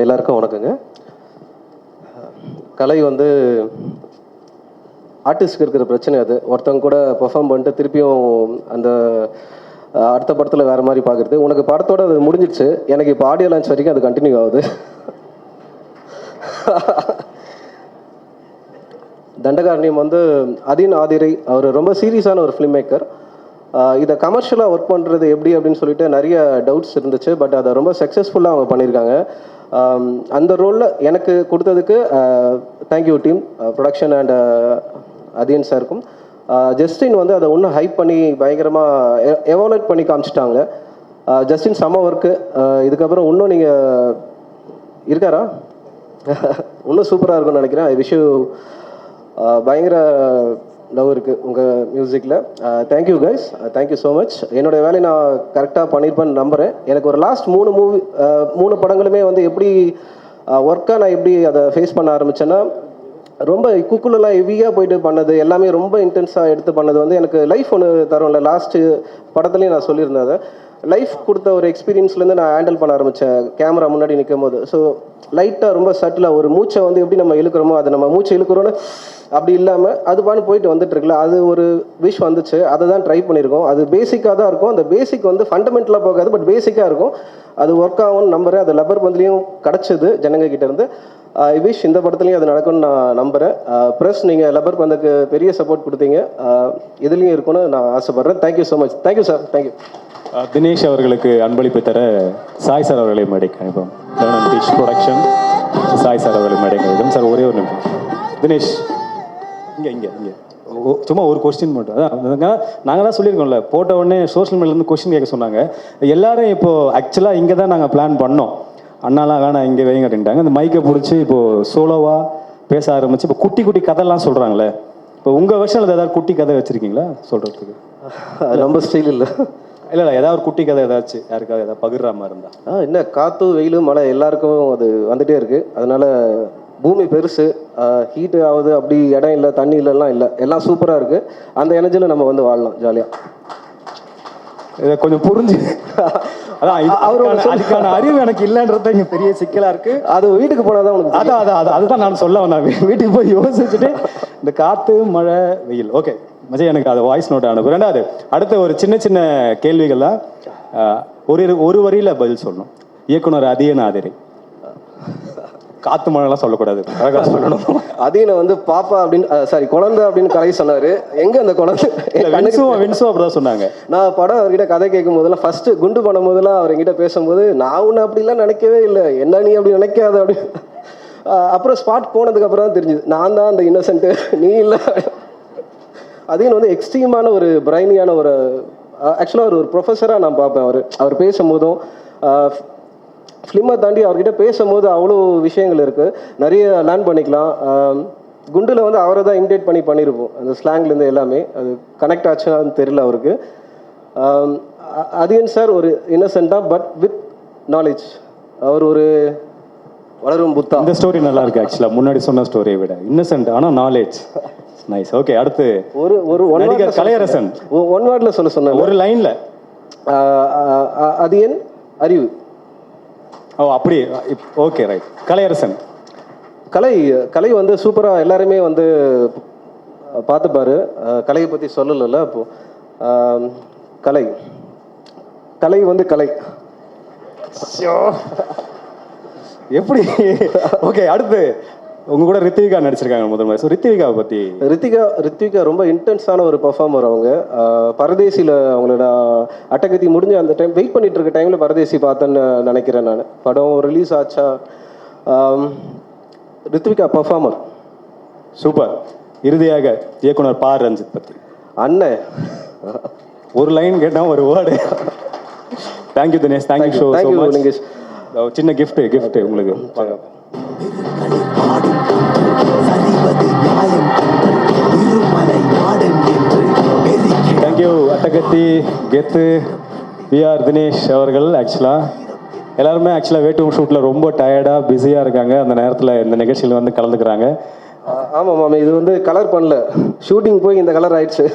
எல்லாருக்கும் வணக்கங்க. கலை வந்து ஆர்டிஸ்ட்க்கு இருக்கிற பிரச்சனை அது. ஒருத்தவங்க கூட பெர்ஃபார்ம் பண்ணிட்டு திருப்பியும் அந்த அடுத்த படத்தில் வேறு மாதிரி பார்க்குறது. உனக்கு படத்தோடு அது முடிஞ்சிடுச்சு, எனக்கு இப்போ ஆடியோ லான்ச் வரைக்கும் அது கண்டினியூ ஆகுது. தண்டகாரண்யம் வந்து அதீன் ஆதிரை, அவர் ரொம்ப சீரியஸான ஒரு ஃபிலிம் மேக்கர். இதை கமர்ஷியலாக ஒர்க் பண்ணுறது எப்படி அப்படின்னு சொல்லிட்டு நிறைய டவுட்ஸ் இருந்துச்சு. பட் அதை ரொம்ப சக்ஸஸ்ஃபுல்லாக அவங்க பண்ணியிருக்காங்க. அந்த ரோலில் எனக்கு கொடுத்ததுக்கு thank you team, production and Atin சாருக்கும். ஜஸ்டின் வந்து அதை இன்னும் ஹைப் பண்ணி பயங்கரமாக எவாலுவேட் பண்ணி காமிச்சிட்டாங்க. ஜஸ்டின் செம்ம ஒர்க்கு. இதுக்கப்புறம் இன்னும் நீங்கள் இருக்காரா இன்னும் சூப்பராக இருக்கும்னு நினைக்கிறேன். ஐ விஷ் யூ பயங்கர லவ் இருக்குது உங்கள் மியூசிக்கில். Thank you guys, thank you so much. என்னோடய வேலையை நான் கரெக்டாக பண்ணியிருப்பேன்னு நம்புகிறேன். எனக்கு ஒரு லாஸ்ட் 3 படங்களுமே வந்து எப்படி ஒர்க்காக நான் எப்படி அதை ஃபேஸ் பண்ண ஆரம்பித்தேன்னா, ரொம்ப குக்குலெலாம் ஹெவியாக போயிட்டு பண்ணது எல்லாமே ரொம்ப இன்டென்ஸாக எடுத்து பண்ணது வந்து எனக்கு லைஃப் ஒன்று தரும்ல. லாஸ்ட்டு படத்துலேயும் நான் சொல்லியிருந்தேன் அதை. லைஃப் கொடுத்த ஒரு எக்ஸ்பீரியன்ஸ்லேருந்து நான் ஹேண்டில் பண்ண ஆரம்பித்தேன் கேமரா முன்னாடி நிற்கும் போது. ஸோ லைட்டாக ரொம்ப சட்டிலாக ஒரு மூச்சை வந்து எப்படி நம்ம இழுக்கிறோமோ, அதை நம்ம மூச்சை இழுக்கிறோன்னு அப்படி இல்லாமல் அது பாட்டு போயிட்டு வந்துட்டுருக்குல்ல, அது ஒரு விஷ் வந்துச்சு. அதை தான் ட்ரை பண்ணியிருக்கோம். அது பேசிக்காக தான் இருக்கும். அந்த பேசிக் வந்து ஃபண்டமெண்டலாக போகாது, பட் பேசிக்காக இருக்கும். அது ஒர்க் ஆகும்னு நம்புகிறேன். அது லப்பர் பந்துலேயும் கிடச்சிது ஜனங்க கிட்டேருந்து. ஐ விஷ் இந்த படத்துலையும் அது நடக்கும்னு நான் நம்புகிறேன். ப்ளஸ் நீங்கள் லப்பர் பந்துக்கு பெரிய சப்போர்ட் கொடுத்தீங்க, இதுலேயும் இருக்கும்னு நான் ஆசைப்பட்றேன். Thank you so much. Thank you sir. Thank you. Dinesh அவர்களுக்கு அன்பளிப்பு தர சாய் சார் அவர்களை மேடைக்கு அனுப்போம். ப்ரொடக்ஷன் சாய் சார் அவர்களை மேடைக்கு அனுப்போம். சார் ஒரே ஒரு நிமிஷம். தினேஷ் இங்கே இங்கே இங்கே சும்மா ஒரு கொஸ்டின் மட்டும். அதான் நாங்கள் தான் சொல்லியிருக்கோம்ல, போட்ட உடனே சோஷியல் மீடியாவிலேருந்து கொஸ்டின் கேட்க சொன்னாங்க. எல்லாரும் இப்போது ஆக்சுவலாக இங்கே தான் நாங்கள் பிளான் பண்ணோம், அண்ணாலாம் வேணாம் இங்கே வைங்க அப்படின்ட்டாங்க. அந்த மைக்கை பிடிச்சி இப்போது சோலோவாக பேச ஆரம்பிச்சு இப்போ குட்டி குட்டி கதைலாம் சொல்கிறாங்களே. இப்போ உங்கள் வருஷத்தில் ஏதாவது குட்டி கதை வச்சுருக்கீங்களா சொல்கிறதுக்கு? ரொம்ப ஸ்டைல் இல்லை. இல்லை ஏதாவது ஒரு குட்டி கதை ஏதாச்சும் யாருக்காவது ஏதாவது பகிர்ற மாதிரி இருந்தால்? என்ன காற்று வெயில் மழை எல்லாருக்கும் அது வந்துகிட்டே இருக்குது. அதனால் பூமி பெருசு, ஹீட்டு ஆகுது, அப்படி இடம் இல்லை, தண்ணி இல்லைலாம் இல்லை, எல்லாம் சூப்பராக இருக்குது. அந்த எனர்ஜியில் நம்ம வந்து வாழலாம் ஜாலியாக. இதை கொஞ்சம் புரிஞ்சு அதான் அதுக்கான அறிவு எனக்கு இல்லைன்றது இங்கே பெரிய சிக்கலாக இருக்குது. அது வீட்டுக்கு போனால் தான் உனக்கு அதுதான் நான் சொல்ல வந்தேன். வீட்டுக்கு போய் யோசிச்சுட்டு இந்த காற்று மழை வெயில் ஓகே மஜய் எனக்கு அதை வாய்ஸ் நோட் அனுப்பு. ரெண்டாவது அடுத்த ஒரு சின்ன சின்ன கேள்விகள் தான். ஒரு வரியில் பதில் சொல்லணும். இயக்குனர் அதீன் ஆதிரை. காத்து மழைலாம் சொல்லக்கூடாது, அழகாக சொல்லணும். அதீனை வந்து பாப்பா அப்படின்னு சாரி குழந்தை அப்படின்னு கலை சொன்னார். எங்கே அந்த குழந்தை? வென்சோ அப்படிதான் சொன்னாங்க. நான் படம் அவர்கிட்ட கதை கேட்கும் போதெல்லாம் ஃபஸ்ட்டு குண்டு பண்ணும் போதெல்லாம் அவர் என்கிட்ட பேசும்போது நான் ஒன்று அப்படிலாம் நினைக்கவே இல்லை, என்ன நீ அப்படி நினைக்காத அப்படின்னு. அப்புறம் ஸ்பாட் போனதுக்கப்புறம் தான் தெரிஞ்சுது நான் தான் அந்த இன்னசென்ட்டு, நீ இல்லை. அதீன் வந்து எக்ஸ்ட்ரீமான ஒரு பிரைனியான ஒரு ஆக்சுவலாக ஒரு ப்ரொஃபஸராக நான் பார்ப்பேன். அவர் பேசும்போதும் ஃபிலிமை தாண்டி அவர்கிட்ட பேசும்போது அவ்வளோ விஷயங்கள் இருக்குது, நிறைய லேர்ன் பண்ணிக்கலாம். குண்டில் வந்து அவரை தான் இமிடேட் பண்ணியிருப்போம், அந்த ஸ்லாங்லேருந்து எல்லாமே. அது கனெக்ட் ஆச்சுன்னு தெரியல அவருக்கு. அதீன் சார் ஒரு இன்னசென்ட்டாக பட் வித் நாலேஜ். அவர் ஒரு வளரும் புத்தா. இந்த ஸ்டோரி நல்லா இருக்கு ஆக்சுவலாக, முன்னாடி சொன்ன ஸ்டோரியை விட இன்னசென்ட் ஆனால் நாலேஜ் நைஸ். ஓகே அடுத்து நடிகர் கலையரசன். ஒன் வேர்டில் சொல்ல சொன்னேன், ஒரு லைனில். அதீன் அறிவு. ஓ அப்படி ஓகே ரைட். கலையரசன். கலை வந்து சூப்பராக எல்லாருமே வந்து பார்த்துப்பாரு. கலையை பற்றி சொல்லலைல்ல அப்போது. கலை வந்து கலை எப்படி? ஓகே அடுத்து உங்க கூட ரித்விகா நடிச்சிருக்காங்க முதல் மாதிரி. ஸோ ரித்விகாவை பற்றி. ரித்விகா ரொம்ப இன்டென்ஸான ஒரு பர்ஃபார்மர். அவங்க பரதேசியில் அவங்களோட அட்டகத்தி முடிஞ்சு அந்த டைம் வெயிட் பண்ணிட்டு இருக்க டைமில் பரதேசி பார்த்தேன்னு நினைக்கிறேன் நான். படம் ரிலீஸ் ஆச்சா. Rithvika performer super. இறுதியாக இயக்குனர் பா ரஞ்சித் பற்றி. அண்ணன் ஒரு லைன் கேட்டால் ஒரு word. Thank you Dinesh. Thank you so much. சின்ன கிஃப்ட் உங்களுக்கு. தேங்க்யூ அட்டகத்தி கெத்து விஆர் தினேஷ் அவர்கள். எல்லாருமே வேட்டும் ஷூட்டில் ரொம்ப டயர்டாக பிஸியாக இருக்காங்க. அந்த நேரத்தில் இந்த நிகழ்ச்சியில் வந்து கலந்துக்கிறாங்க. ஆமாம் மாமா, இது வந்து கலர் பண்ணல, ஷூட்டிங் போய் இந்த கலர் ஆயிடுச்சு.